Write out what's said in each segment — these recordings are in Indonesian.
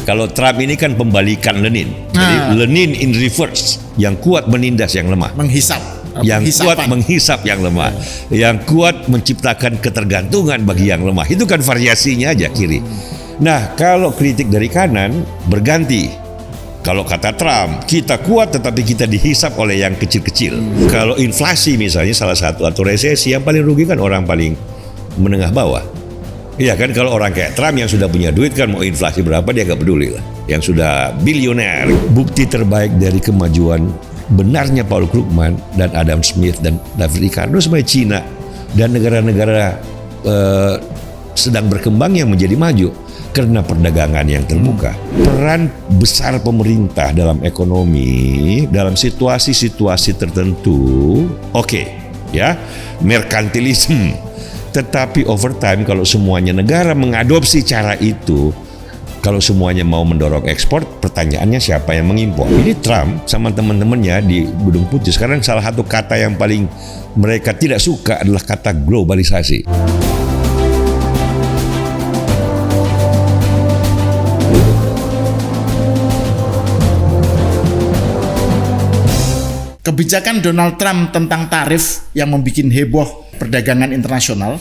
Kalau Trump ini kan pembalikan Lenin. Jadi Lenin in reverse, yang kuat menindas yang lemah. Menghisap. Yang kuat menghisap yang lemah, yang kuat menciptakan ketergantungan bagi yang lemah. Itu kan variasinya aja kiri. Nah, kalau kritik dari kanan berganti. Kalau kata Trump, kita kuat tetapi kita dihisap oleh yang kecil-kecil. Kalau inflasi misalnya salah satu atau resesi, yang paling rugi kan orang paling menengah bawah. Iya kan, kalau orang kayak Trump yang sudah punya duit kan mau inflasi berapa dia gak peduli lah. Yang sudah bilioner. Bukti terbaik dari kemajuan benarnya Paul Krugman dan Adam Smith dan David Ricardo sebagai Cina dan negara-negara sedang berkembang yang menjadi maju karena perdagangan yang terbuka. Peran besar pemerintah dalam ekonomi dalam situasi-situasi tertentu, ya, merkantilisme. Tetapi over time kalau semuanya negara mengadopsi cara itu, kalau semuanya mau mendorong ekspor, pertanyaannya siapa yang mengimpor? Ini Trump sama teman-temannya di Gedung Putih. Sekarang salah satu kata yang paling mereka tidak suka adalah kata globalisasi. Kebijakan Donald Trump tentang tarif yang membuat heboh perdagangan internasional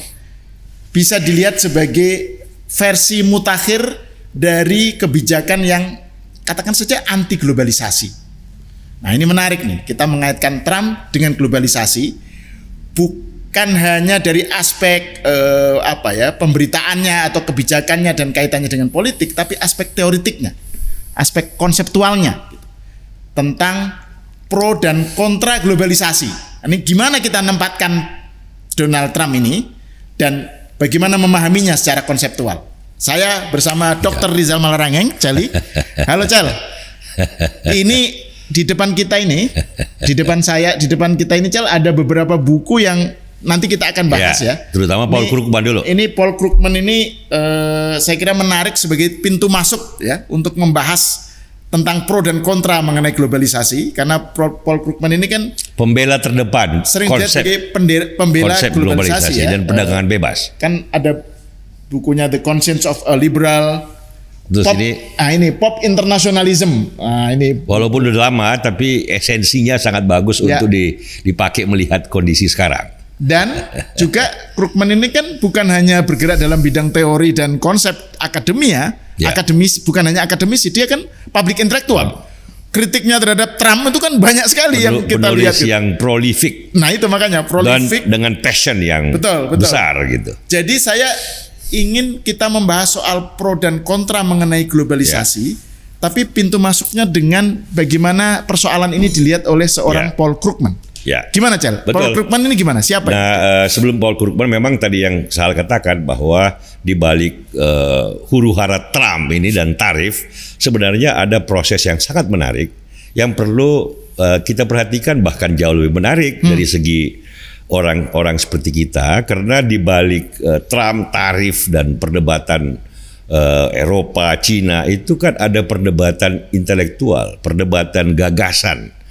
bisa dilihat sebagai versi mutakhir dari kebijakan yang katakan saja anti globalisasi. Nah, ini menarik nih, kita mengaitkan Trump dengan globalisasi bukan hanya dari aspek pemberitaannya atau kebijakannya dan kaitannya dengan politik, tapi aspek teoritiknya, aspek konseptualnya gitu, tentang pro dan kontra globalisasi. Ini gimana kita menempatkan Donald Trump ini dan bagaimana memahaminya secara konseptual. Saya bersama Dr. Rizal Malarangeng, Cali. Halo Cal. Ini di depan kita ini, di depan kita ini Cal, ada beberapa buku yang nanti kita akan bahas ya. Terutama Paul Krugman dulu. Ini Paul Krugman ini saya kira menarik sebagai pintu masuk ya untuk membahas tentang pro dan kontra mengenai globalisasi, karena Paul Krugman ini kan pembela terdepan sering sebagai pembela globalisasi ya, dan perdagangan bebas. Kan ada bukunya The Conscience of a Liberal. Terus Pop, ini Pop Internationalism. Ini walaupun udah lama tapi esensinya sangat bagus untuk dipakai melihat kondisi sekarang. Dan juga Krugman ini kan bukan hanya bergerak dalam bidang teori dan konsep akademia, akademis, bukan hanya akademisi, dia kan public intelektual. Kritiknya terhadap Trump itu kan banyak sekali yang kita lihat. Penulis yang prolific. Nah, itu makanya prolific dan dengan passion yang besar gitu. Jadi saya ingin kita membahas soal pro dan kontra mengenai globalisasi, tapi pintu masuknya dengan bagaimana persoalan ini dilihat oleh seorang Paul Krugman. Gimana Cal? Paul Krugman ini gimana? Siapa? Nah, sebelum Paul Krugman memang tadi yang saya katakan bahwa di balik huru-hara Trump ini dan tarif sebenarnya ada proses yang sangat menarik yang perlu kita perhatikan, bahkan jauh lebih menarik dari segi orang-orang seperti kita, karena di balik Trump, tarif dan perdebatan Eropa, Cina itu kan ada perdebatan intelektual, perdebatan gagasan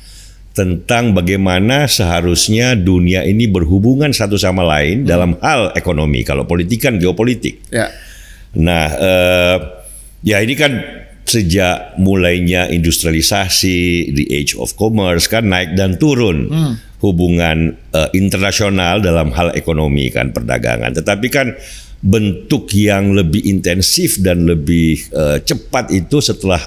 tentang bagaimana seharusnya dunia ini berhubungan satu sama lain dalam hal ekonomi. Kalau politik kan geopolitik. Nah, ini kan sejak mulainya industrialisasi, the age of commerce kan naik dan turun hubungan internasional dalam hal ekonomi kan, perdagangan. Tetapi kan bentuk yang lebih intensif dan lebih cepat itu setelah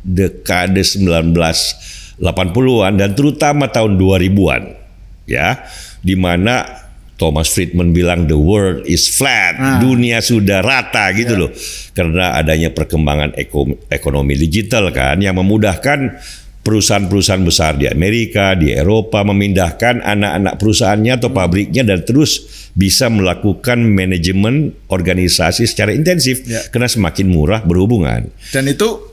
dekade 1980-an dan terutama tahun 2000-an ya, di mana Thomas Friedman bilang the world is flat, dunia sudah rata gitu loh, karena adanya perkembangan ekonomi digital kan yang memudahkan perusahaan-perusahaan besar di Amerika, di Eropa memindahkan anak-anak perusahaannya atau pabriknya dan terus bisa melakukan manajemen organisasi secara intensif karena semakin murah berhubungan. Dan itu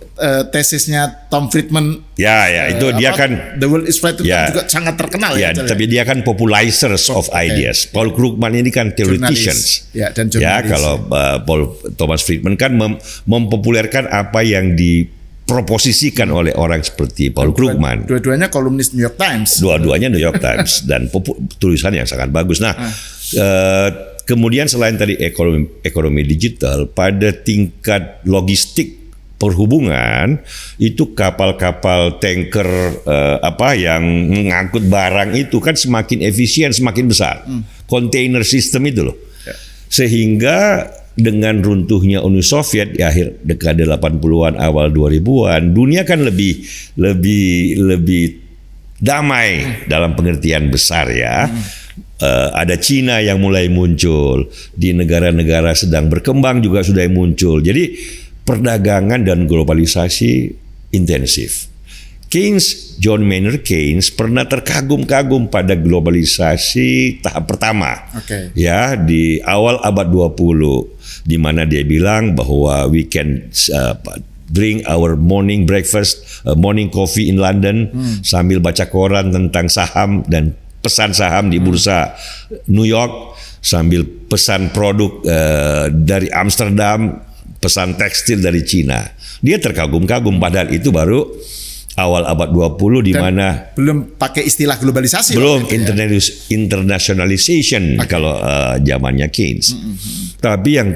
tesisnya Tom Friedman. Itu dia kan The World is Flat itu kan juga sangat terkenal tapi dia kan popularizers of ideas. Paul Krugman ini kan theoreticians. Dan jurnalis. Kalau Thomas Friedman kan mempopulerkan apa yang diproposisikan oleh orang seperti Paul Krugman. Dua-duanya kolumnis New York Times. Dua-duanya New York Times dan tulisan yang sangat bagus. Nah, kemudian selain tadi ekonomi digital, pada tingkat logistik perhubungan itu kapal-kapal tanker yang mengangkut barang itu kan semakin efisien, semakin besar. Container system itu loh. Sehingga dengan runtuhnya Uni Soviet di akhir dekade 80-an awal 2000-an, dunia kan lebih damai dalam pengertian besar ya. Ada Cina yang mulai muncul, di negara-negara sedang berkembang juga sudah muncul. Jadi perdagangan dan globalisasi intensif. John Maynard Keynes pernah terkagum-kagum pada globalisasi tahap pertama. Ya, di awal abad 20, di mana dia bilang bahwa we can drink our morning breakfast, morning coffee in London sambil baca koran tentang saham dan pesan saham di bursa New York, sambil pesan produk dari Amsterdam, pesan tekstil dari Cina. Dia terkagum-kagum, padahal itu baru awal abad 20 di mana belum pakai istilah globalisasi. Belum internationalization kalau zamannya Keynes. Tapi yang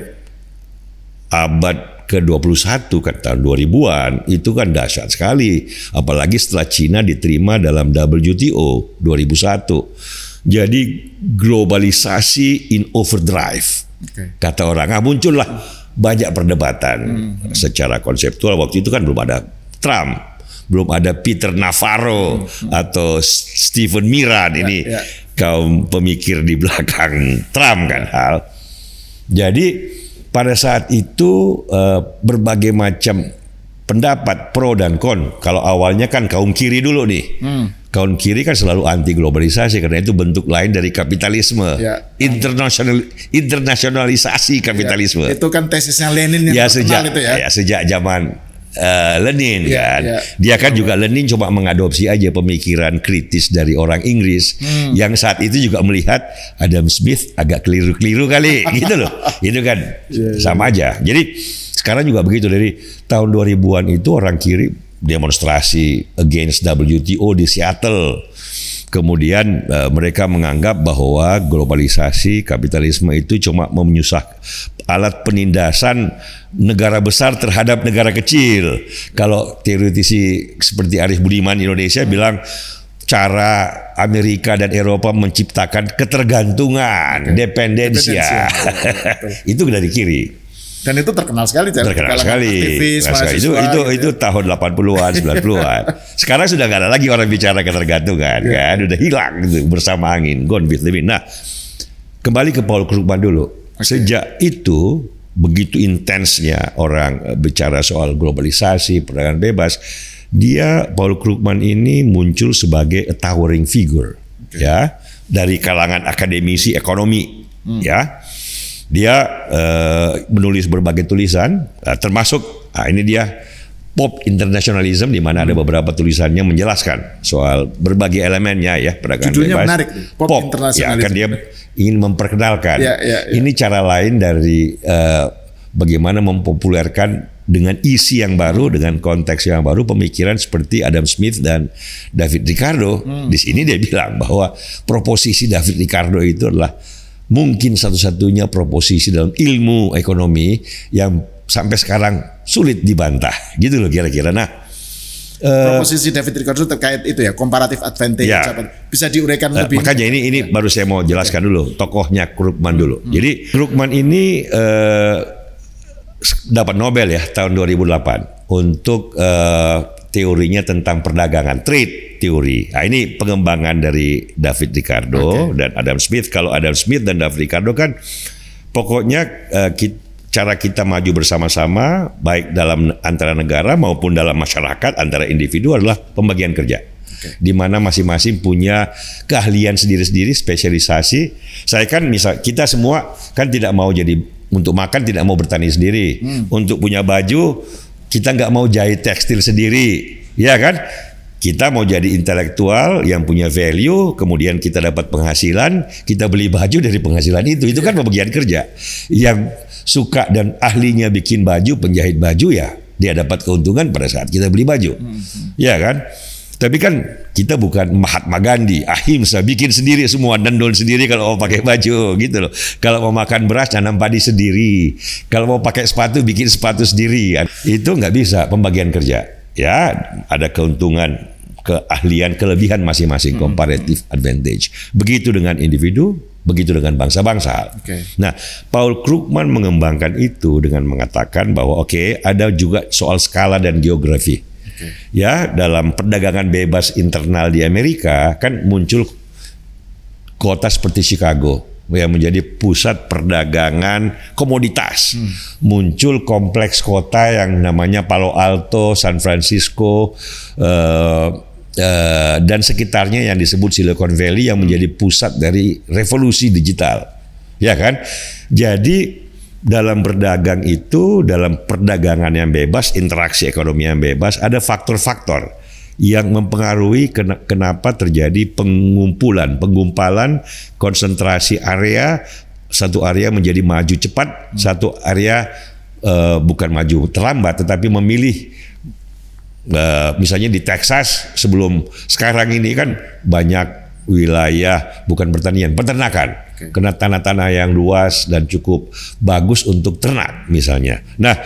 abad ke-21 kan tahun 2000-an itu kan dahsyat sekali, apalagi setelah Cina diterima dalam WTO 2001. Jadi globalisasi in overdrive. Kata orang, muncullah banyak perdebatan secara konseptual. Waktu itu kan belum ada Trump, belum ada Peter Navarro atau Stephen Miran, ini kaum pemikir di belakang Trump kan hal. Jadi pada saat itu berbagai macam pendapat pro dan kon. Kalau awalnya kan kaum kiri dulu nih. Kaum kiri kan selalu anti globalisasi karena itu bentuk lain dari kapitalisme. Internasionalisasi kapitalisme. Itu kan tesisnya Lenin yang terkenal itu ya. Sejak zaman Lenin kan. Dia kan juga Lenin coba mengadopsi aja pemikiran kritis dari orang Inggris yang saat itu juga melihat Adam Smith agak keliru-keliru kali gitu loh. Itu kan sama aja. Jadi sekarang juga begitu, dari tahun 2000-an itu orang kiri demonstrasi against WTO di Seattle. Kemudian mereka menganggap bahwa globalisasi kapitalisme itu cuma menyusah alat penindasan negara besar terhadap negara kecil. Kalau teoretisi seperti Arif Budiman Indonesia bilang cara Amerika dan Eropa menciptakan ketergantungan, dependensia. Itu dari kiri. Dan itu terkenal sekali, terkenal sekali. Aktivis, itu tahun 80-an, 90-an. Sekarang sudah nggak ada lagi orang bicara ketergantungan, kan? Udah hilang gitu, bersama angin, gone with the wind. Nah, kembali ke Paul Krugman dulu. Sejak itu begitu intensnya orang bicara soal globalisasi, perdagangan bebas, Paul Krugman ini muncul sebagai a towering figure, ya, dari kalangan akademisi ekonomi, ya. Dia menulis berbagai tulisan, termasuk ini dia pop internationalism, di mana ada beberapa tulisannya menjelaskan soal berbagai elemennya ya perdagangan judulnya bebas. Menarik, pop internationalism. Ya, kan dia ingin memperkenalkan. Ini cara lain dari bagaimana mempopulerkan dengan isi yang baru, dengan konteks yang baru, pemikiran seperti Adam Smith dan David Ricardo. Di sini dia bilang bahwa proposisi David Ricardo itu adalah mungkin satu-satunya proposisi dalam ilmu ekonomi yang sampai sekarang sulit dibantah, gitu loh kira-kira. Nah, proposisi David Ricardo terkait itu ya, comparative advantage, bisa diuraikan lebih. Makanya ini baru saya mau jelaskan dulu tokohnya Krugman dulu. Jadi Krugman ini dapat Nobel ya tahun 2008 untuk teorinya tentang perdagangan, trade teori. Nah, ini pengembangan dari David Ricardo dan Adam Smith. Kalau Adam Smith dan David Ricardo kan pokoknya cara kita maju bersama-sama baik dalam antara negara maupun dalam masyarakat antara individu adalah pembagian kerja. Di mana masing-masing punya keahlian sendiri-sendiri, spesialisasi. Saya kan kita semua kan tidak mau jadi untuk makan, tidak mau bertani sendiri. Untuk punya baju kita nggak mau jahit tekstil sendiri, ya kan? Kita mau jadi intelektual yang punya value, kemudian kita dapat penghasilan, kita beli baju dari penghasilan itu kan pembagian kerja. Yang suka dan ahlinya bikin baju, penjahit baju ya, dia dapat keuntungan pada saat kita beli baju, ya kan? Tapi kan kita bukan Mahatma Gandhi, ahimsa, bikin sendiri semua, dandol sendiri kalau mau pakai baju gitu loh. Kalau mau makan beras nanam padi sendiri. Kalau mau pakai sepatu bikin sepatu sendiri. Itu nggak bisa pembagian kerja. Ya, ada keuntungan, keahlian, kelebihan masing-masing, comparative advantage. Begitu dengan individu, begitu dengan bangsa-bangsa. Nah, Paul Krugman mengembangkan itu dengan mengatakan bahwa ada juga soal skala dan geografi. Ya, dalam perdagangan bebas internal di Amerika kan muncul kota seperti Chicago yang menjadi pusat perdagangan komoditas. Muncul kompleks kota yang namanya Palo Alto, San Francisco, dan sekitarnya yang disebut Silicon Valley yang menjadi pusat dari revolusi digital. Ya kan? Jadi dalam berdagang itu, dalam perdagangan yang bebas, interaksi ekonomi yang bebas, ada faktor-faktor yang mempengaruhi kenapa terjadi penggumpalan, konsentrasi area, satu area menjadi maju cepat, satu area bukan maju terlambat, tetapi memilih. Misalnya di Texas sebelum sekarang ini kan banyak wilayah bukan pertanian, peternakan, kena tanah-tanah yang luas dan cukup bagus untuk ternak misalnya. Nah,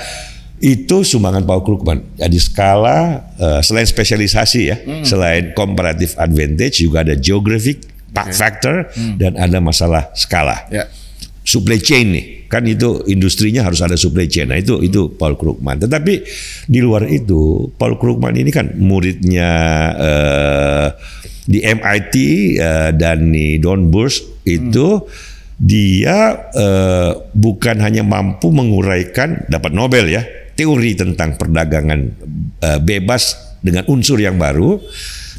itu sumbangan Paul Krugman. Jadi skala, selain spesialisasi ya, selain comparative advantage juga ada geographic factor dan ada masalah skala. Supply chain nih, kan itu industrinya harus ada supply chain. Nah itu Paul Krugman. Tetapi di luar itu, Paul Krugman ini kan muridnya di MIT dan di Don Burs itu. Dia bukan hanya mampu menguraikan, dapat Nobel ya, teori tentang perdagangan bebas dengan unsur yang baru,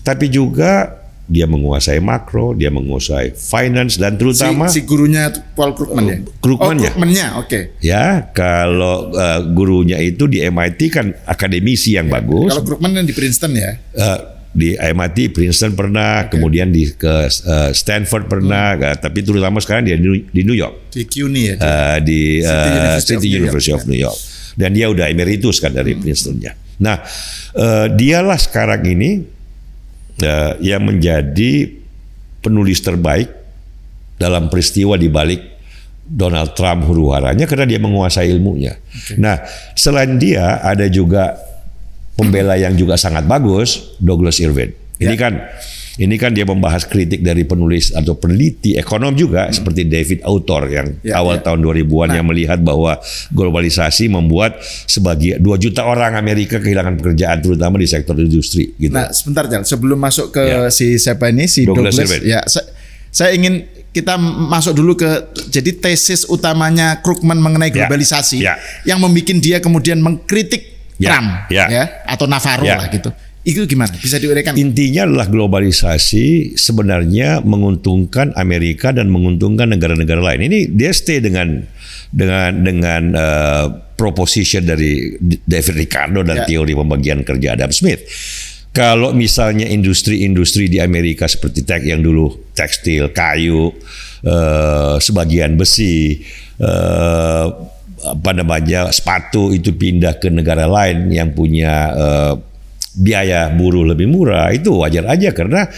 tapi juga dia menguasai makro, dia menguasai finance dan terutama si gurunya Paul Krugman ya. Krugmannya, oke. Ya, kalau gurunya itu di MIT kan akademisi yang bagus. Kalau Krugman kan di Princeton ya. Di MIT, Princeton pernah, kemudian ke Stanford pernah, tapi terutama sekarang dia di New York. Di CUNY ya. Di City University of New York. Dan dia udah emeritus kan dari Princeton-nya. Nah, dialah sekarang ini yang menjadi penulis terbaik dalam peristiwa di balik Donald Trump huru-haranya karena dia menguasai ilmunya. Nah, selain dia ada juga pembela yang juga sangat bagus, Douglas Irwin. Ini kan dia membahas kritik dari penulis atau peneliti ekonom juga seperti David Autor yang awal tahun 2000-an yang melihat bahwa globalisasi membuat 2 juta orang Amerika kehilangan pekerjaan terutama di sektor industri gitu. Nah, sebentar Jal, sebelum masuk ke si Douglas Irwin. Ya, saya ingin kita masuk dulu ke jadi tesis utamanya Krugman mengenai globalisasi yang membuat dia kemudian mengkritik Trump atau Navarro lah gitu. Itu gimana? Bisa diuraikan? Intinya adalah globalisasi sebenarnya menguntungkan Amerika dan menguntungkan negara-negara lain. Ini dia stay dengan proposition dari David Ricardo dan teori pembagian kerja Adam Smith. Kalau misalnya industri-industri di Amerika seperti yang dulu tekstil, kayu, sebagian besi, sepatu itu pindah ke negara lain yang punya biaya buruh lebih murah, itu wajar aja karena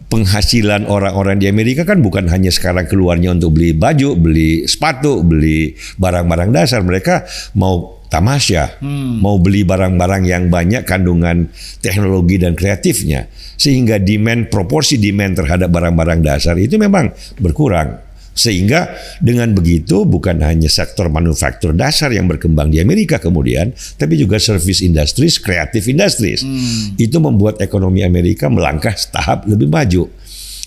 penghasilan orang-orang di Amerika kan bukan hanya sekarang keluarnya untuk beli baju, beli sepatu, beli barang-barang dasar. Mereka mau tamasya, mau beli barang-barang yang banyak kandungan teknologi dan kreatifnya, sehingga proporsi demand terhadap barang-barang dasar itu memang berkurang. Sehingga dengan begitu bukan hanya sektor manufaktur dasar yang berkembang di Amerika kemudian, tapi juga service industries, creative industries. Itu membuat ekonomi Amerika melangkah setahap lebih maju.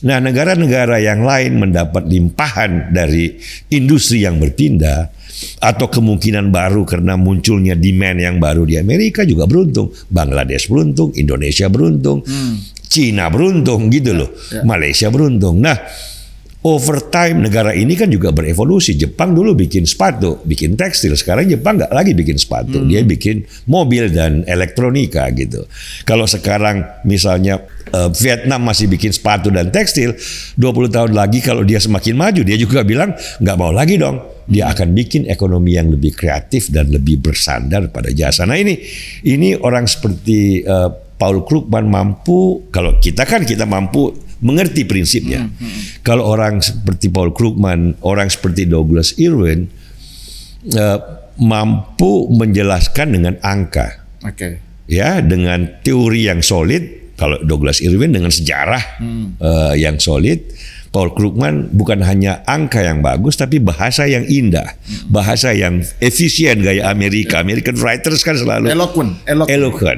Nah, negara-negara yang lain mendapat limpahan dari industri yang berpindah atau kemungkinan baru karena munculnya demand yang baru di Amerika juga beruntung. Bangladesh beruntung, Indonesia beruntung, Cina beruntung gitu loh. Malaysia beruntung. Nah, over time negara ini kan juga berevolusi. Jepang dulu bikin sepatu, bikin tekstil. Sekarang Jepang nggak lagi bikin sepatu, dia bikin mobil dan elektronika gitu. Kalau sekarang misalnya Vietnam masih bikin sepatu dan tekstil, 20 tahun lagi kalau dia semakin maju, dia juga bilang nggak mau lagi dong. Dia akan bikin ekonomi yang lebih kreatif dan lebih bersandar pada jasa. Nah ini orang seperti Paul Krugman mampu, kalau kita mampu mengerti prinsipnya. Kalau orang seperti Paul Krugman, orang seperti Douglas Irwin mampu menjelaskan dengan angka, ya, dengan teori yang solid. Kalau Douglas Irwin dengan sejarah yang solid. Paul Krugman bukan hanya angka yang bagus, tapi bahasa yang indah, bahasa yang efisien gaya Amerika. American writers kan selalu eloquent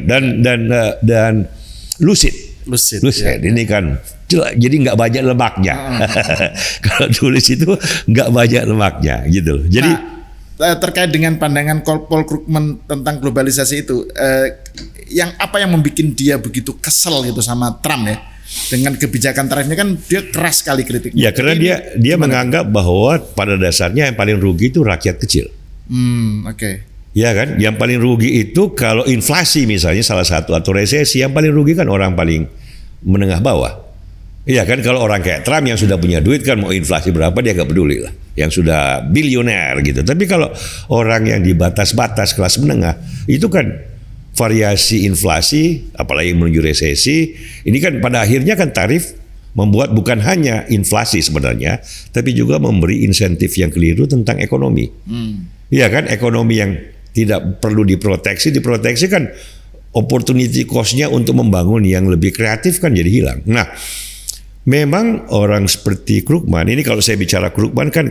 dan lucid. Ini kan jadi nggak banyak lemaknya. Kalau tulis itu nggak banyak lemaknya, gitu loh. Jadi terkait dengan pandangan Paul Krugman tentang globalisasi itu, yang membuat dia begitu kesel gitu sama Trump ya? Dengan kebijakan tarifnya kan dia keras sekali kritiknya. Ya, karena dia menganggap bahwa pada dasarnya yang paling rugi itu rakyat kecil. Ya kan, yang paling rugi itu kalau inflasi misalnya salah satu atau resesi, yang paling rugi kan orang paling menengah bawah. Iya kan, kalau orang kayak Trump yang sudah punya duit kan mau inflasi berapa dia gak peduli lah, yang sudah bilioner gitu. Tapi kalau orang yang di batas-batas kelas menengah itu kan variasi inflasi, apalagi menuju resesi, ini kan pada akhirnya kan tarif membuat bukan hanya inflasi sebenarnya, tapi juga memberi insentif yang keliru tentang ekonomi. Iya kan, ekonomi yang tidak perlu diproteksi kan opportunity cost-nya untuk membangun yang lebih kreatif kan jadi hilang. Nah, memang orang seperti Krugman, ini kalau saya bicara Krugman kan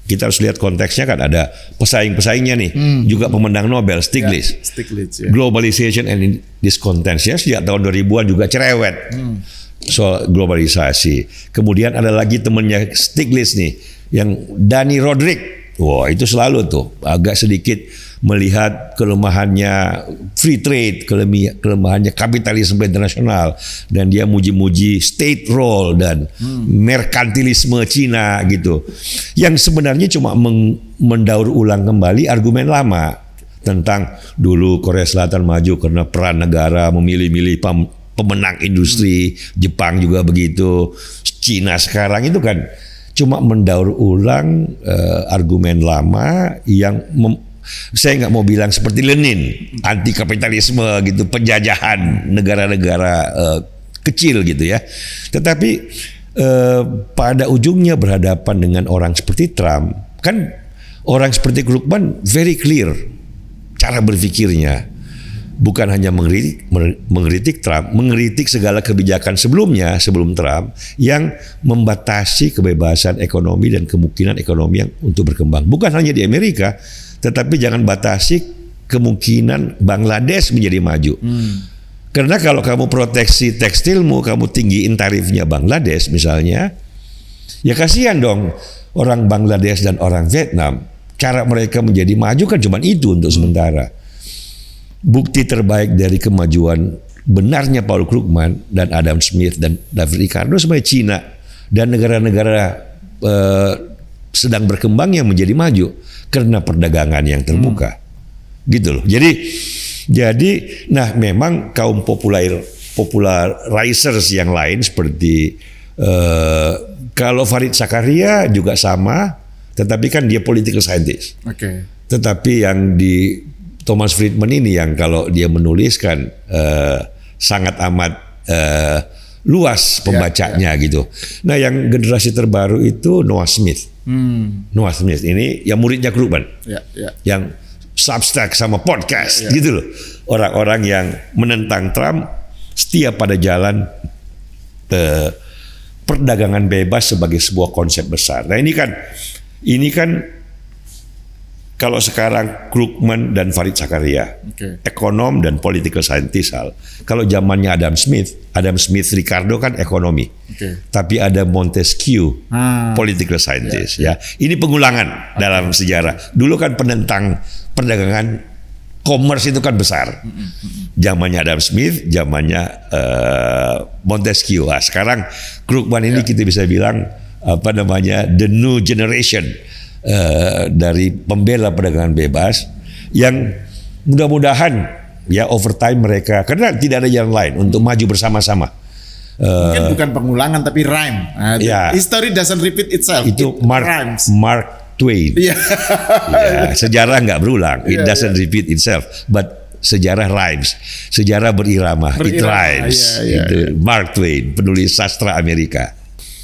kita harus lihat konteksnya, kan ada pesaing-pesaingnya nih, juga pemenang Nobel, Stiglitz. Globalization and Discontents, ya, sejak tahun 2000-an juga cerewet soal globalisasi. Kemudian ada lagi temennya Stiglitz nih, yang Dani Rodrik. Wah, itu selalu tuh agak sedikit melihat kelemahannya free trade, kelemahannya kapitalisme internasional, dan dia muji-muji state role dan merkantilisme Cina gitu, yang sebenarnya cuma mendaur ulang kembali argumen lama tentang dulu Korea Selatan maju karena peran negara memilih-milih pemenang industri, Jepang juga begitu, Cina sekarang itu kan cuma mendaur ulang argumen lama yang saya nggak mau bilang seperti Lenin, anti kapitalisme gitu, penjajahan negara-negara kecil gitu ya. Tetapi pada ujungnya berhadapan dengan orang seperti Trump, kan orang seperti Krugman very clear cara berpikirnya. Bukan hanya mengkritik Trump, mengkritik segala kebijakan sebelumnya, sebelum Trump, yang membatasi kebebasan ekonomi dan kemungkinan ekonomi yang untuk berkembang. Bukan hanya di Amerika, tetapi jangan batasi kemungkinan Bangladesh menjadi maju. Karena kalau kamu proteksi tekstilmu, kamu tinggiin tarifnya Bangladesh misalnya, ya kasihan dong orang Bangladesh dan orang Vietnam. Cara mereka menjadi maju kan cuma itu untuk sementara. Bukti terbaik dari kemajuan benarnya Paul Krugman dan Adam Smith dan David Ricardo sebagai Cina dan negara-negara sedang berkembang yang menjadi maju karena perdagangan yang terbuka, gitu loh. Jadi, nah memang kaum popularizers yang lain seperti kalau Fareed Zakaria juga sama, tetapi kan dia political scientist. Tetapi yang di Thomas Friedman ini yang kalau dia menuliskan sangat amat luas pembacanya gitu. Nah, yang generasi terbaru itu Noah Smith. Noah Smith ini yang muridnya Krugman, yang Substack sama podcast gitu loh. Orang-orang yang menentang Trump setia pada jalan perdagangan bebas sebagai sebuah konsep besar. Nah, ini kan kalau sekarang Krugman dan Fareed Zakaria, ekonom dan political scientist hal. Kalau zamannya Adam Smith, Ricardo kan ekonomi. Tapi ada Montesquieu, political scientist. Ya, ini pengulangan dalam sejarah. Dulu kan penentang perdagangan commerce itu kan besar. Zamannya Adam Smith, zamannya Montesquieu. Nah, sekarang Krugman ini kita bisa bilang the new generation. Dari pembela perdagangan bebas yang mudah-mudahan ya over time mereka, karena tidak ada jalan lain untuk maju bersama-sama. Mungkin bukan pengulangan tapi rhyme. History doesn't repeat itself. Itu Mark Twain. Sejarah nggak berulang. It doesn't repeat itself, but sejarah rhymes, sejarah berirama, it rhymes. Itu Mark Twain, penulis sastra Amerika.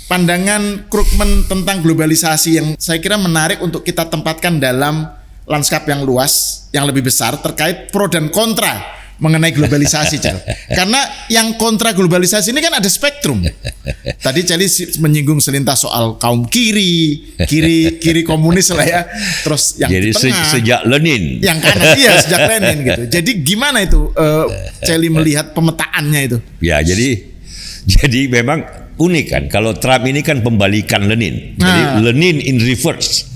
Pandangan Krugman tentang globalisasi yang saya kira menarik untuk kita tempatkan dalam lanskap yang luas, yang lebih besar terkait pro dan kontra mengenai globalisasi, Cel. Karena yang kontra globalisasi ini kan ada spektrum. Tadi Celi menyinggung selintas soal kaum kiri komunis lah ya. Terus yang jadi di tengah, sejak Lenin. yang kanan iya sejak Lenin gitu. Jadi gimana itu Celi melihat pemetaannya itu? Ya, jadi memang unik kan. Kalau Trump ini kan pembalikan Lenin. Jadi Lenin in reverse.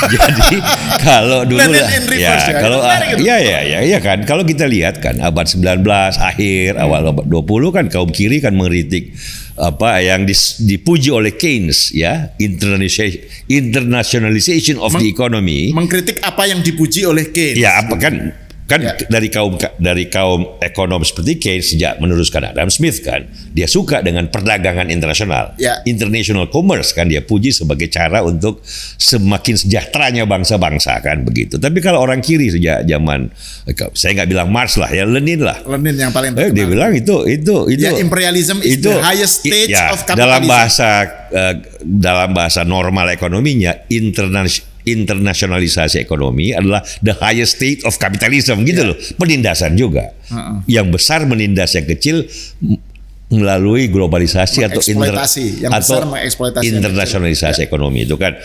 Jadi kalau dulu Lenin lah in reverse, ya, kalau ya kan kalau kita lihat kan abad 19 akhir awal abad 20 kan kaum kiri kan mengkritik apa yang dipuji oleh Keynes ya, internationalization of the economy. Mengkritik apa yang dipuji oleh Keynes. Ya, apa kan dari kaum ekonom seperti Keynes sejak meneruskan Adam Smith kan, dia suka dengan perdagangan internasional, international commerce kan, dia puji sebagai cara untuk semakin sejahteranya bangsa-bangsa kan begitu. Tapi kalau orang kiri sejak zaman, saya nggak bilang Marx lah ya, Lenin yang paling terkenal. Dia bilang itu ya, imperialism is the highest stage of capitalism. Dalam bahasa normal ekonominya, internasionalisasi ekonomi adalah the highest state of capitalism gitu loh. Penindasan juga. Yang besar menindas yang kecil melalui globalisasi atau internasionalisasi ekonomi itu kan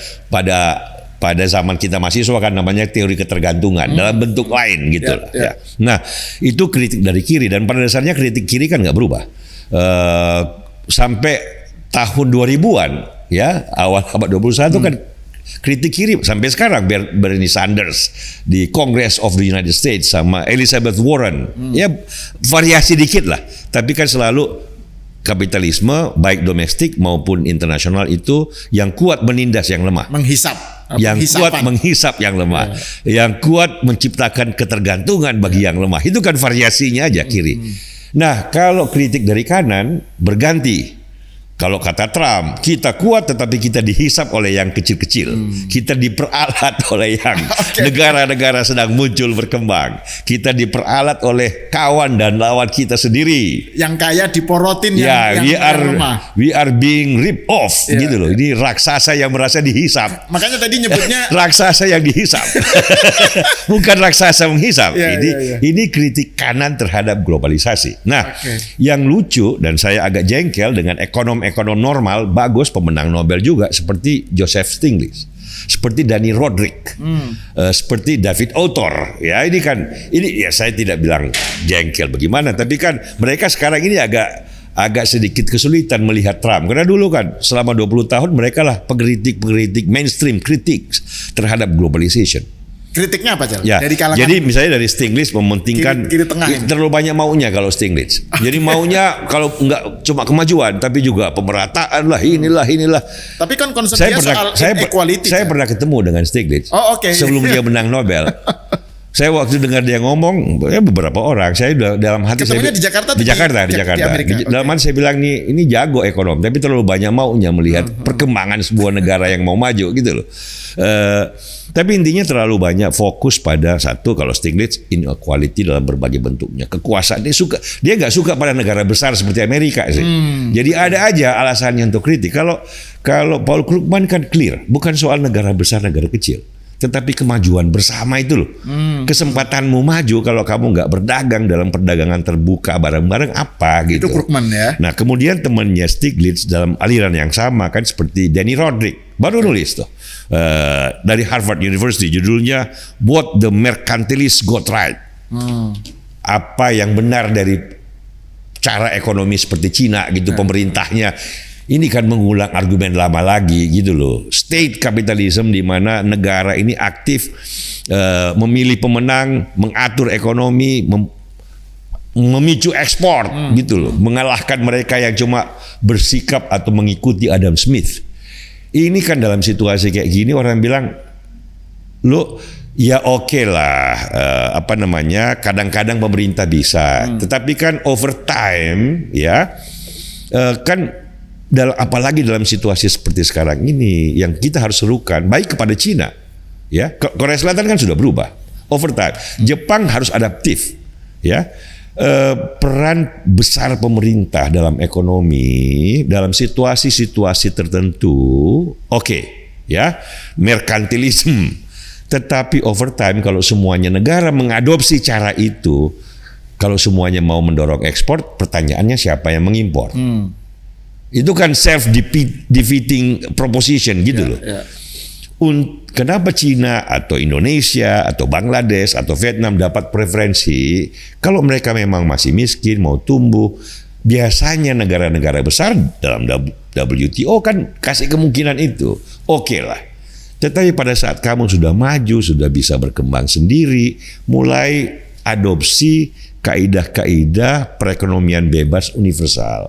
pada zaman kita mahasiswa kan namanya teori ketergantungan dalam bentuk lain gitu. Nah, itu kritik dari kiri dan pada dasarnya kritik kiri kan nggak berubah. Sampai tahun 2000-an ya, awal abad 21 kan kritik kiri sampai sekarang. Bernie Sanders di Congress of the United States sama Elizabeth Warren ya variasi dikit lah, tapi kan selalu kapitalisme baik domestik maupun internasional itu yang kuat menindas yang lemah, kuat menghisap yang lemah, yang kuat menciptakan ketergantungan bagi yang lemah. Itu kan variasinya aja kiri. Nah, kalau kritik dari kanan berganti. Kalau kata Trump, kita kuat tetapi kita dihisap oleh yang kecil-kecil. Kita diperalat oleh yang negara-negara sedang muncul berkembang. Kita diperalat oleh kawan dan lawan kita sendiri. Yang kaya diporotin yang lemah. We are being ripped off gitu loh. Ini raksasa yang merasa dihisap. Makanya tadi nyebutnya raksasa yang dihisap. Bukan raksasa menghisap. Ini kritik kanan terhadap globalisasi. Nah, yang lucu dan saya agak jengkel dengan ekonom normal bagus pemenang Nobel juga seperti Joseph Stiglitz, seperti Dani Rodrik, seperti David Autor. Ya ini ya saya tidak bilang jengkel bagaimana, tapi kan mereka sekarang ini agak sedikit kesulitan melihat Trump karena dulu kan selama 20 tahun mereka lah pengkritik mainstream kritik terhadap globalization. Kritiknya apa, Jal? Ya, jadi misalnya dari Stiglitz mementingkan kiri tengah terlalu banyak maunya kalau Stiglitz. Jadi maunya kalau nggak cuma kemajuan tapi juga pemerataan lah inilah. Tapi kan konsep dia soal equality. Saya pernah ketemu dengan Stiglitz sebelum dia menang Nobel. Saya waktu dengar dia ngomong, beberapa orang, saya dalam hati ketemunya di Jakarta. Dalam hati saya bilang ini jago ekonom, tapi terlalu banyak maunya melihat perkembangan sebuah negara yang mau maju gitu loh. Tapi intinya terlalu banyak fokus pada satu, kalau Stiglitz inequality dalam berbagai bentuknya, kekuasaan dia nggak suka pada negara besar seperti Amerika sih. Jadi ada aja alasannya untuk kritik. Kalau Paul Krugman kan clear, bukan soal negara besar negara kecil, tetapi kemajuan bersama itu loh. Kesempatanmu maju kalau kamu nggak berdagang dalam perdagangan terbuka bareng-bareng apa gitu. Itu Krugman ya. Nah kemudian temannya Stiglitz dalam aliran yang sama kan seperti Dani Rodrik baru nulis tuh dari Harvard University, judulnya What the Mercantilists Got Right. Apa yang benar dari cara ekonomi seperti Cina gitu pemerintahnya. Ini kan mengulang argumen lama lagi gitu loh. State capitalism di mana negara ini aktif memilih pemenang, mengatur ekonomi, memicu ekspor gitu loh. Mengalahkan mereka yang cuma bersikap atau mengikuti Adam Smith. Ini kan dalam situasi kayak gini orang bilang, lo ya oke lah, kadang-kadang pemerintah bisa, tetapi kan over time ya kan apalagi dalam situasi seperti sekarang ini yang kita harus serukan baik kepada Cina ya, Korea Selatan kan sudah berubah over time, Jepang harus adaptif ya. Peran besar pemerintah dalam ekonomi dalam situasi-situasi tertentu, oke, ya, merkantilisme. Tetapi over time kalau semuanya negara mengadopsi cara itu, kalau semuanya mau mendorong ekspor, pertanyaannya siapa yang mengimpor? Itu kan self-defeating proposition gitu loh. Kenapa Cina atau Indonesia atau Bangladesh atau Vietnam dapat preferensi? Kalau mereka memang masih miskin, mau tumbuh, biasanya negara-negara besar dalam WTO kan kasih kemungkinan itu. Oke lah. Tetapi pada saat kamu sudah maju, sudah bisa berkembang sendiri, mulai adopsi kaidah-kaidah perekonomian bebas universal.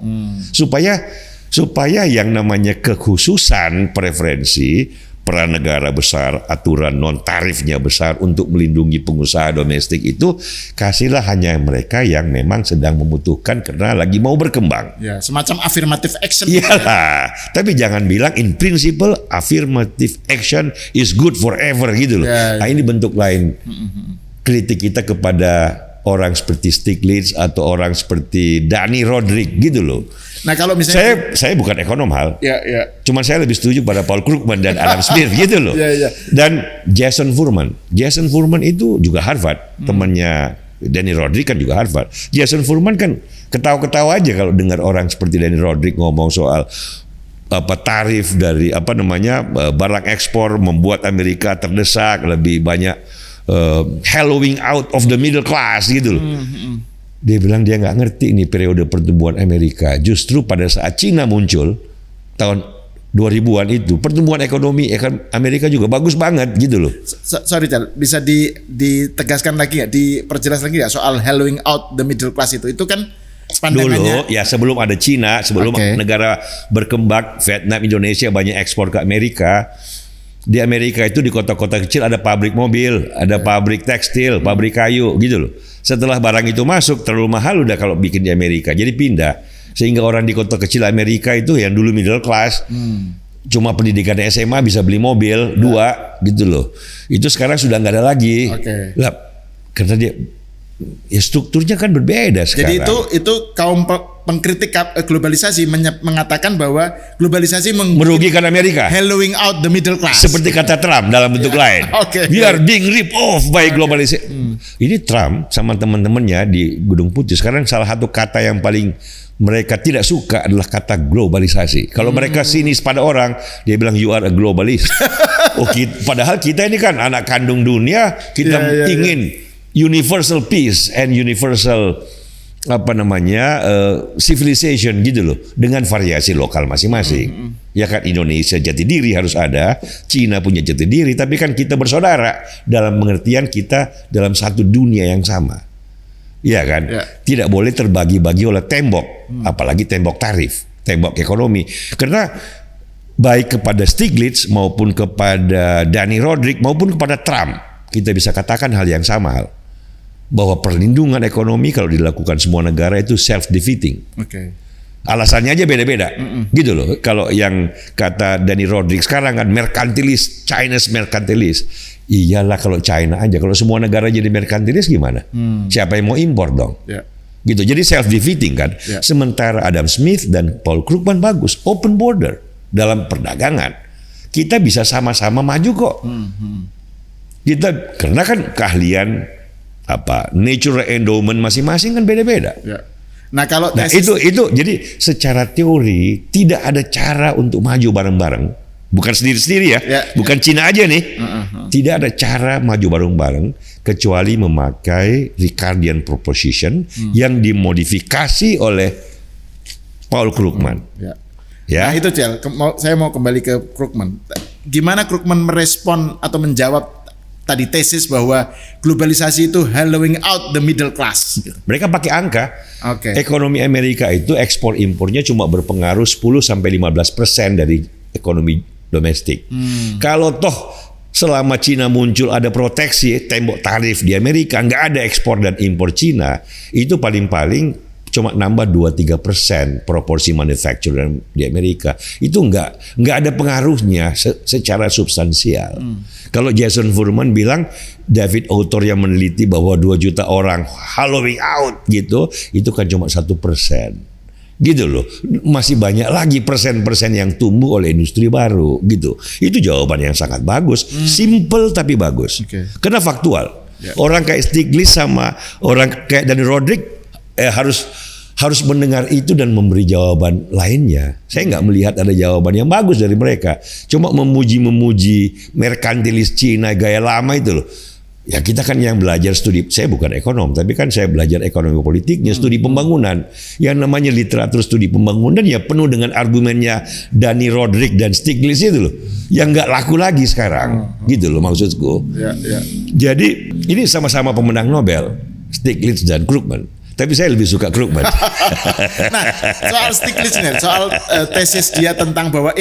Supaya yang namanya kekhususan preferensi, peran negara besar, aturan non-tarifnya besar untuk melindungi pengusaha domestik itu, kasihlah hanya mereka yang memang sedang membutuhkan karena lagi mau berkembang. Ya, semacam affirmative action. Iyalah, tapi jangan bilang in principle affirmative action is good forever gitu loh. Nah, ini bentuk lain kritik kita kepada orang seperti Stiglitz atau orang seperti Dani Rodrik gitu loh. Nah, kalau misalnya saya bukan ekonom hal. Ya. Cuman saya lebih setuju pada Paul Krugman dan Adam Smith gitu loh. Dan Jason Furman. Jason Furman itu juga Harvard, temannya Dani Rodrik kan juga Harvard. Jason Furman kan ketawa-ketawa aja kalau dengar orang seperti Dani Rodrik ngomong soal tarif dari barang ekspor membuat Amerika terdesak, lebih banyak hollowing out of the middle class gitu loh. Dia bilang dia nggak ngerti ini periode pertumbuhan Amerika. Justru pada saat Cina muncul tahun 2000-an itu, pertumbuhan ekonomi Amerika juga bagus banget gitu loh. Sorry Cal, bisa ditegaskan lagi ya, diperjelas lagi ya soal hollowing out the middle class itu kan pandangannya. Dulu ya sebelum ada Cina, sebelum negara berkembang, Vietnam, Indonesia banyak ekspor ke Amerika. Di Amerika itu di kota-kota kecil ada pabrik mobil, ada pabrik tekstil, pabrik kayu gitu loh. Setelah barang itu masuk terlalu mahal udah kalau bikin di Amerika, jadi pindah. Sehingga orang di kota kecil Amerika itu yang dulu middle class, cuma pendidikan SMA bisa beli mobil 2 gitu loh. Itu sekarang sudah nggak ada lagi. Lah, karena dia strukturnya kan berbeda sekarang. Jadi itu kaum pengkritik globalisasi mengatakan bahwa globalisasi merugikan Amerika, hollowing out the middle class. Seperti kata Trump dalam bentuk lain. We are being ripped off by globalisasi. Ini Trump sama teman-temannya di Gedung Putih sekarang salah satu kata yang paling mereka tidak suka adalah kata globalisasi. Kalau mereka sinis pada orang, dia bilang you are a globalist. Padahal kita ini kan anak kandung dunia, kita ingin universal peace and universal civilization gitu loh, dengan variasi lokal masing-masing. Ya kan, Indonesia jati diri harus ada, Cina punya jati diri, tapi kan kita bersaudara dalam pengertian kita dalam satu dunia yang sama. Ya kan, tidak boleh terbagi-bagi oleh tembok, apalagi tembok tarif, tembok ekonomi. Karena baik kepada Stiglitz maupun kepada Dani Rodrik maupun kepada Trump, kita bisa katakan hal yang sama, bahwa perlindungan ekonomi kalau dilakukan semua negara itu self-defeating. Alasannya aja beda-beda, gitu loh. Kalau yang kata Dani Rodrik sekarang kan merkantilis, Chinese merkantilis. Iyalah kalau China aja, kalau semua negara jadi merkantilis gimana? Siapa yang mau impor dong? Gitu. Jadi self-defeating kan. Sementara Adam Smith dan Paul Krugman bagus, open border dalam perdagangan. Kita bisa sama-sama maju kok. Kita karena kan keahlian natural endowment masing-masing kan beda-beda. Nah, kalau itu jadi secara teori tidak ada cara untuk maju bareng-bareng, bukan sendiri-sendiri ya, bukan Cina aja nih. Tidak ada cara maju bareng-bareng kecuali memakai Ricardian proposition yang dimodifikasi oleh Paul Krugman. Nah itu Cel, saya mau kembali ke Krugman. Gimana Krugman merespon atau menjawab tadi tesis bahwa globalisasi itu hollowing out the middle class. Mereka pakai angka. Ekonomi Amerika itu ekspor impornya cuma berpengaruh 10-15% dari ekonomi domestik. Kalau toh selama Cina muncul ada proteksi tembok tarif di Amerika, nggak ada ekspor dan impor Cina, itu paling-paling cuma nambah 2-3% proporsi manufacturer di Amerika, itu nggak ada pengaruhnya secara substansial. Kalau Jason Furman bilang David Autor yang meneliti bahwa 2 juta orang hollowing out gitu, itu kan cuma 1%. Gitu loh, masih banyak lagi persen-persen yang tumbuh oleh industri baru gitu. Itu jawaban yang sangat bagus, simple tapi bagus. Karena faktual. Orang kayak Stiglitz sama orang kayak Danny Rodrik harus mendengar itu dan memberi jawaban lainnya. Saya nggak melihat ada jawaban yang bagus dari mereka. Cuma memuji merkantilis Cina gaya lama itu loh. Ya kita kan yang belajar studi, saya bukan ekonom, tapi kan saya belajar ekonomi politiknya, studi pembangunan. Yang namanya literatur studi pembangunan ya penuh dengan argumennya Danny Rodrik dan Stiglitz itu loh. Yang nggak laku lagi sekarang. Gitu loh maksudku. Jadi ini sama-sama pemenang Nobel, Stiglitz dan Krugman. Tapi saya lebih suka Krugman. Nah, soal Stiglitz nih, soal tesis dia tentang bahwa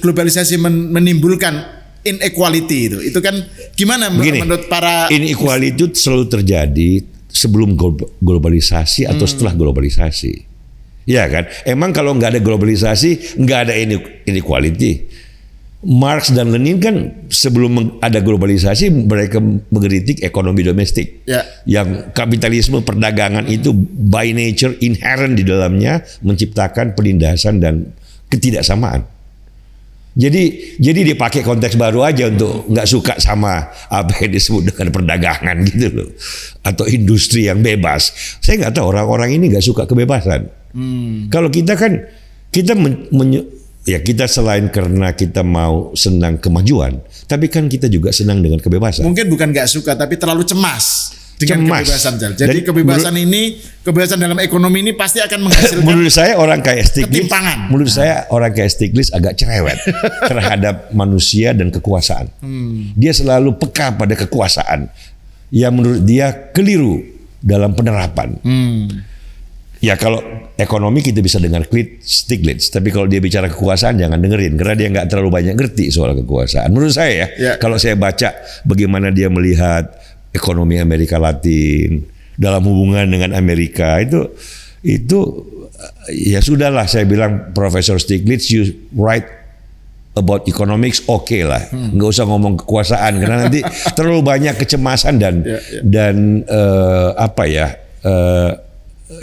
globalisasi menimbulkan inequality itu kan gimana menurut para inequality itu selalu terjadi sebelum globalisasi atau setelah globalisasi. Ya kan? Emang kalau nggak ada globalisasi nggak ada inequality. Marx dan Lenin kan sebelum ada globalisasi mereka mengkritik ekonomi domestik. Yang kapitalisme perdagangan itu by nature inherent di dalamnya menciptakan penindasan dan ketidaksamaan. Jadi dipakai konteks baru aja untuk nggak suka sama apa yang disebut dengan perdagangan gitu loh, atau industri yang bebas. Saya nggak tahu orang-orang ini nggak suka kebebasan. Kalau kita kan kita selain karena kita mau senang kemajuan, tapi kan kita juga senang dengan kebebasan. Mungkin bukan nggak suka, tapi terlalu cemas dengan kebebasan. Jadi kebebasan dalam ekonomi ini pasti akan menghasilkan menurut saya orang kayak Stiglitz, ketimpangan. Menurut saya orang kayak Stiglitz agak cerewet terhadap manusia dan kekuasaan. Dia selalu peka pada kekuasaan yang menurut dia keliru dalam penerapan. Ya kalau ekonomi kita bisa dengar Stiglitz, tapi kalau dia bicara kekuasaan jangan dengerin karena dia nggak terlalu banyak ngerti soal kekuasaan. Menurut saya kalau saya baca bagaimana dia melihat ekonomi Amerika Latin dalam hubungan dengan Amerika itu ya sudahlah, saya bilang Profesor Stiglitz you write about economics oke lah, nggak usah ngomong kekuasaan karena nanti terlalu banyak kecemasan dan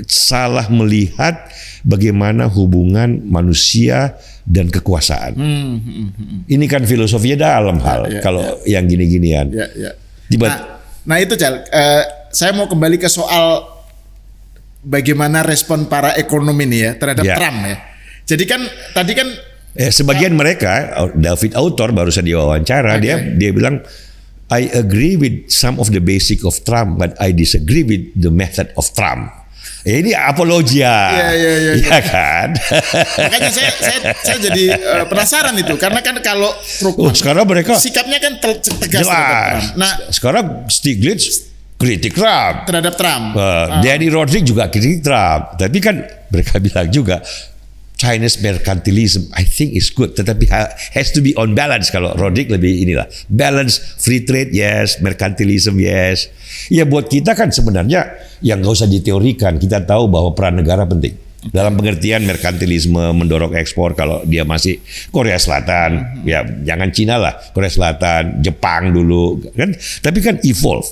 salah melihat bagaimana hubungan manusia dan kekuasaan. Ini kan filosofinya dalam hal kalau yang gini-ginian. Nah itu Jal, saya mau kembali ke soal bagaimana respon para ekonom ini ya terhadap Trump ya. Jadi kan tadi kan sebagian mereka, David Autor baru saja diwawancara, dia bilang I agree with some of the basic of Trump, but I disagree with the method of Trump. Ini apologia, ya kan? Makanya saya jadi penasaran itu, karena kan kalau sekarang mereka sikapnya kan tegas jelas. Nah, sekarang Stiglitz kritik Trump terhadap Trump. Danny Rodrik juga kritik Trump, tapi kan mereka bilang juga Chinese mercantilism I think is good, tetapi has to be on balance. Kalau Rodrik lebih inilah balance, free trade yes, mercantilism yes. Ya buat kita kan sebenarnya yang nggak usah diteorikan, kita tahu bahwa peran negara penting dalam pengertian merkantilisme, mendorong ekspor. Kalau dia masih Korea Selatan, ya jangan Cina lah, Korea Selatan, Jepang dulu kan, tapi kan evolve.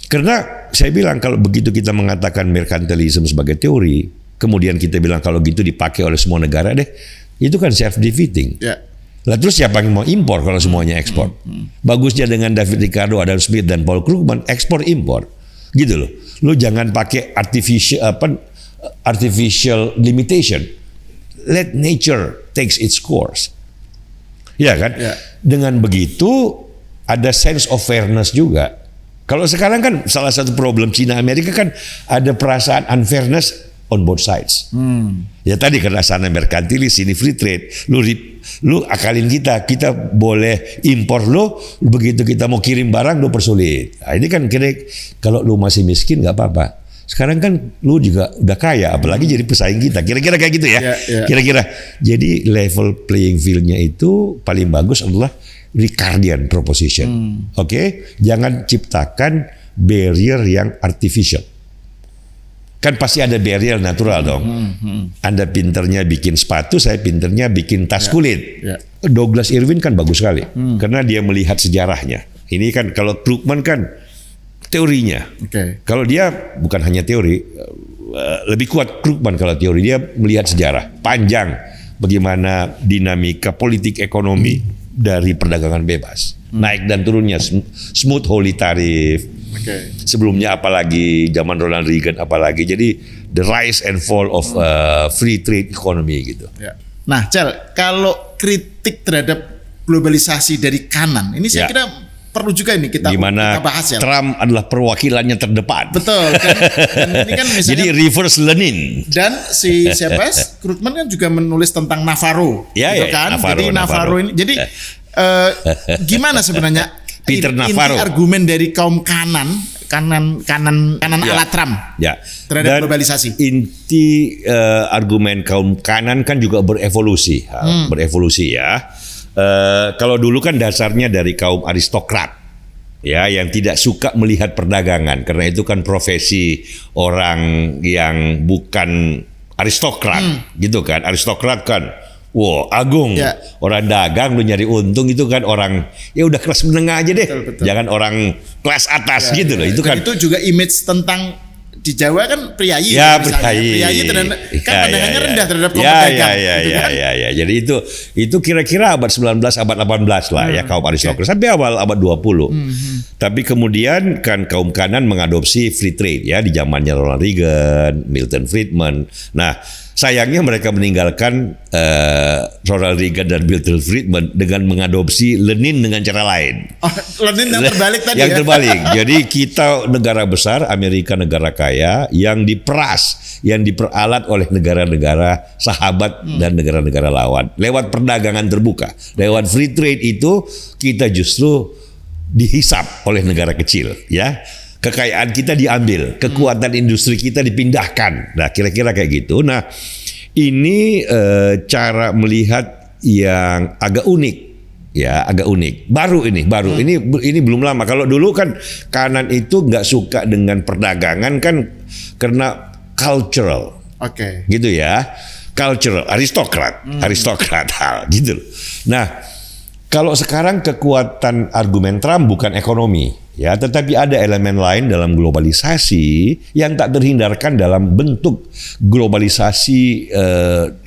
Karena saya bilang kalau begitu kita mengatakan merkantilisme sebagai teori, kemudian kita bilang kalau gitu dipakai oleh semua negara deh, itu kan self-defeating. Lah terus siapa yang mau impor kalau semuanya ekspor? Bagusnya dengan David Ricardo, Adam Smith dan Paul Krugman ekspor impor, gitu loh. Lo jangan pakai artificial limitation. Let nature takes its course. Ya kan? Dengan begitu ada sense of fairness juga. Kalau sekarang kan salah satu problem Cina Amerika kan ada perasaan unfairness on both sides. Ya tadi karena sana merkantilis, ini free trade. Lu akalin kita boleh impor lo, begitu kita mau kirim barang lu persulit. Nah, ini kan kira kalau lu masih miskin nggak apa-apa. Sekarang kan lu juga udah kaya, apalagi jadi pesaing kita. Kira-kira kayak gitu ya. Kira-kira. Jadi level playing field-nya itu paling bagus adalah Ricardian proposition. Oke? Jangan ciptakan barrier yang artificial. Kan pasti ada barrier natural dong. Anda pinternya bikin sepatu, saya pinternya bikin tas kulit. Ya. Douglas Irwin kan bagus sekali karena dia melihat sejarahnya. Ini kan kalau Krugman kan teorinya. Oke. Kalau dia bukan hanya teori, lebih kuat Krugman kalau teori. Dia melihat sejarah panjang bagaimana dinamika politik ekonomi dari perdagangan bebas. Naik dan turunnya, smooth holy tarif. Oke. Sebelumnya apalagi zaman Ronald Reagan apalagi. Jadi the rise and fall of free trade economy gitu. Ya. Nah, Cel, kalau kritik terhadap globalisasi dari kanan, ini saya Ya. kira perlu juga ini kita Dimana bahas ya. Trump adalah perwakilannya terdepan. Betul. Dan ini kan misalnya Jadi reverse Lenin. dan si siapa? Krugman kan juga menulis tentang Navarro, Ya, gitu ya, kan? Navarro, Jadi Navarro ini, jadi gimana sebenarnya Peter inti Navarro. argumen dari kaum kanan Ya. ala Trump Ya. terhadap Dan globalisasi? Inti argumen kaum kanan kan juga berevolusi, berevolusi ya. Kalau dulu kan dasarnya dari kaum aristokrat, ya, yang tidak suka melihat perdagangan karena itu kan profesi orang yang bukan aristokrat, gitu kan. Aristokrat kan, wow, agung, Ya. orang dagang lu nyari untung itu kan orang ya udah kelas menengah aja deh, Betul. jangan orang kelas atas gitu loh. Itu Dan kan itu juga image tentang di Jawa kan priayi. ya, misalnya. Priayi kan pandangannya rendah terhadap kaum pedagang. Gitu kan? Ya. Jadi itu kira-kira abad 19, abad 18 lah ya kaum aristokrat sampai awal abad 20. Tapi kemudian kan kaum kanan mengadopsi free trade ya di zamannya Ronald Reagan, Milton Friedman. Nah, sayangnya mereka meninggalkan Ronald Reagan dan Milton Friedman dengan mengadopsi Lenin dengan cara lain. Oh, Lenin yang terbalik tadi Yang ya. terbalik. Jadi kita negara besar, Amerika negara kaya yang diperas, yang diperalat oleh negara-negara sahabat dan negara-negara lawan. Lewat perdagangan terbuka, lewat free trade itu kita justru dihisap oleh negara kecil, ya. Kekayaan kita diambil, kekuatan industri kita dipindahkan. Nah, kira-kira kayak gitu. Nah, ini cara melihat yang agak unik. Ya, agak unik. Baru. Ini belum lama. Kalau dulu kan kanan itu nggak suka dengan perdagangan kan karena cultural. Oke. Gitu ya. Cultural, aristokrat hal gitu. Nah, kalau sekarang kekuatan argumen Trump bukan ekonomi, ya, tetapi ada elemen lain dalam globalisasi yang tak terhindarkan dalam bentuk globalisasi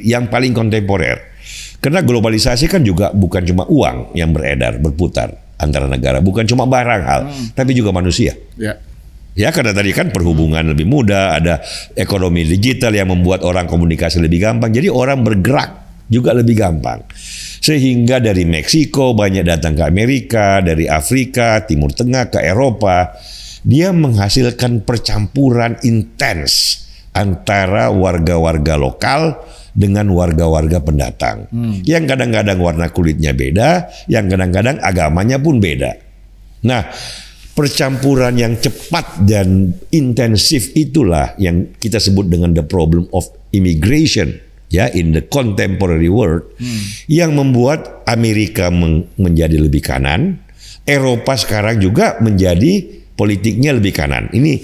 yang paling kontemporer. Karena globalisasi kan juga bukan cuma uang yang beredar, berputar antara negara, bukan cuma barang hal, tapi juga manusia. Ya. Ya, karena tadi kan perhubungan lebih mudah, ada ekonomi digital yang membuat orang komunikasi lebih gampang, jadi orang bergerak juga lebih gampang. Sehingga dari Meksiko banyak datang ke Amerika, dari Afrika, Timur Tengah ke Eropa. Dia menghasilkan percampuran intens antara warga-warga lokal dengan warga-warga pendatang. Yang kadang-kadang warna kulitnya beda, yang kadang-kadang agamanya pun beda. Nah, percampuran yang cepat dan intensif itulah yang kita sebut dengan the problem of immigration. Ya, in the contemporary world, yang membuat Amerika menjadi lebih kanan, Eropa sekarang juga menjadi politiknya lebih kanan. Ini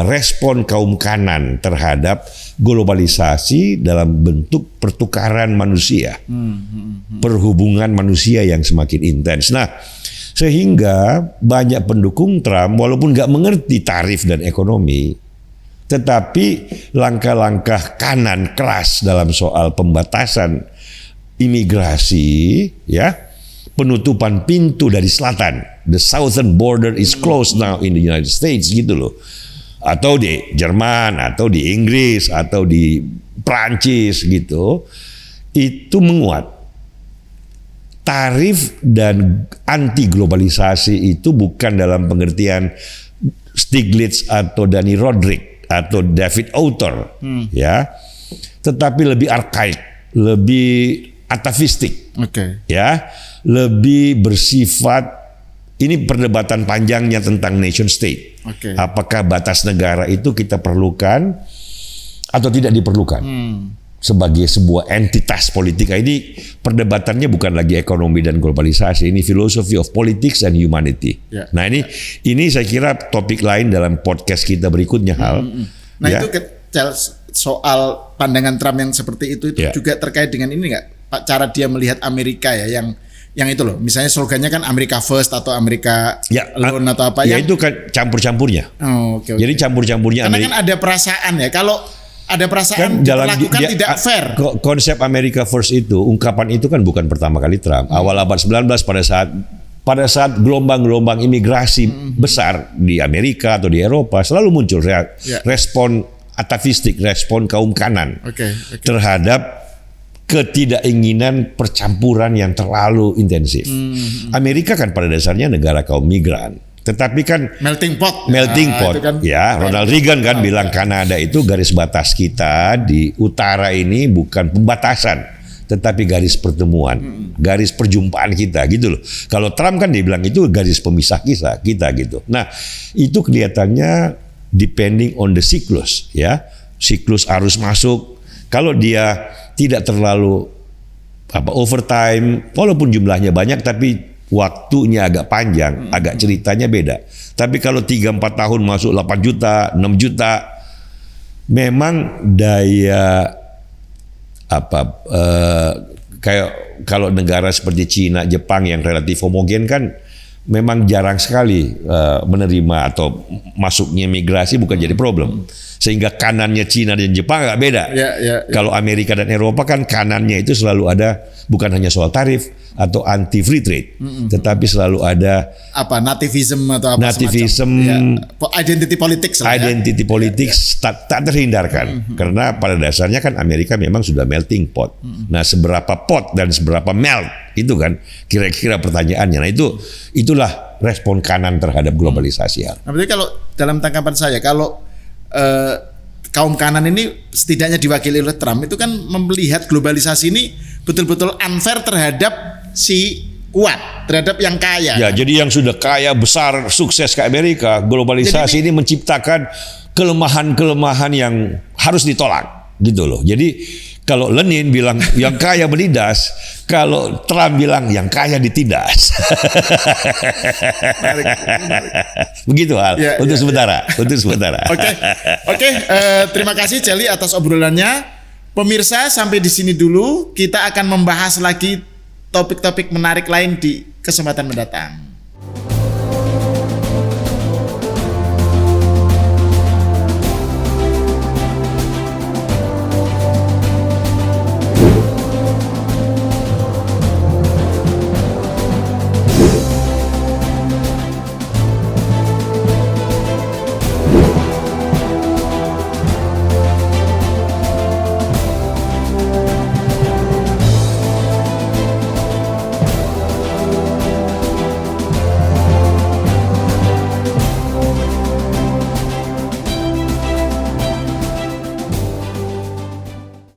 respon kaum kanan terhadap globalisasi dalam bentuk pertukaran manusia, perhubungan manusia yang semakin intens. Nah, sehingga banyak pendukung Trump walaupun nggak mengerti tarif dan ekonomi, tetapi langkah-langkah kanan keras dalam soal pembatasan imigrasi, ya, penutupan pintu dari selatan, the southern border is closed now in the United States, gitu loh, atau di Jerman, atau di Inggris, atau di Prancis, gitu, itu menguat. Tarif dan anti globalisasi itu bukan dalam pengertian Stiglitz atau Dani Rodrik atau David Autor, ya, tetapi lebih arkaik, lebih atavistik, ya, lebih bersifat. Ini perdebatan panjangnya tentang nation state. Apakah batas negara itu kita perlukan atau tidak diperlukan? sebagai sebuah entitas politik. Ini perdebatannya bukan lagi ekonomi dan globalisasi, ini philosophy of politics and humanity. Ya. Nah ini saya kira topik lain dalam podcast kita berikutnya Hal. Nah Ya. itu soal pandangan Trump yang seperti itu Ya. juga terkait dengan ini nggak Pak, cara dia melihat Amerika ya yang itu loh, misalnya slogannya kan America First atau Amerika Alone atau apa ya yang itu kan campur-campurnya. Oh, oke. Jadi campur-campurnya Karena Amerika. kan ada perasaan ya, kalau ada perasaan diperlakukan tidak fair. Konsep America First itu, ungkapan itu kan bukan pertama kali Trump. Awal abad 19 pada saat gelombang-gelombang imigrasi besar di Amerika atau di Eropa selalu muncul respon atavistik, respon kaum kanan terhadap ketidakinginan percampuran yang terlalu intensif. Amerika kan pada dasarnya negara kaum migran. Tetapi kan melting pot. Itu kan, ya, Ronald Reagan kan bilang Kanada itu garis batas kita di utara ini bukan pembatasan, tetapi garis pertemuan, garis perjumpaan kita gitu loh. Kalau Trump kan dia bilang itu garis pemisah kita gitu. Nah, itu kelihatannya depending on the siklus ya. Siklus arus masuk. Kalau dia tidak terlalu overtime, walaupun jumlahnya banyak tapi waktunya agak panjang, agak ceritanya beda. Tapi kalau 3-4 tahun masuk 8 juta, 6 juta, memang daya kayak kalau negara seperti Cina, Jepang yang relatif homogen kan memang jarang sekali menerima atau masuknya migrasi bukan jadi problem. Sehingga kanannya Cina dan Jepang agak beda. Kalau Amerika dan Eropa kan kanannya itu selalu ada, bukan hanya soal tarif atau anti free trade, tetapi selalu ada nativism atau nativism, identity politics tak terhindarkan karena pada dasarnya kan Amerika memang sudah melting pot. Nah, seberapa pot dan seberapa melt itu kan kira-kira pertanyaannya. Nah, itulah respon kanan terhadap globalisasi. Nah, berarti kalau dalam tanggapan saya, kalau kaum kanan ini setidaknya diwakili oleh Trump itu kan melihat globalisasi ini betul-betul unfair terhadap si kuat, terhadap yang kaya. Ya, jadi yang sudah kaya, besar, sukses ke Amerika, globalisasi ini menciptakan kelemahan-kelemahan yang harus ditolak gitu loh. Jadi kalau Lenin bilang yang kaya menindas, kalau Trump bilang yang kaya ditindas. Begitu Hal. Untuk sementara. Oke. Terima kasih Celi atas obrolannya. Pemirsa, sampai di sini dulu. Kita akan membahas lagi topik-topik menarik lain di kesempatan mendatang.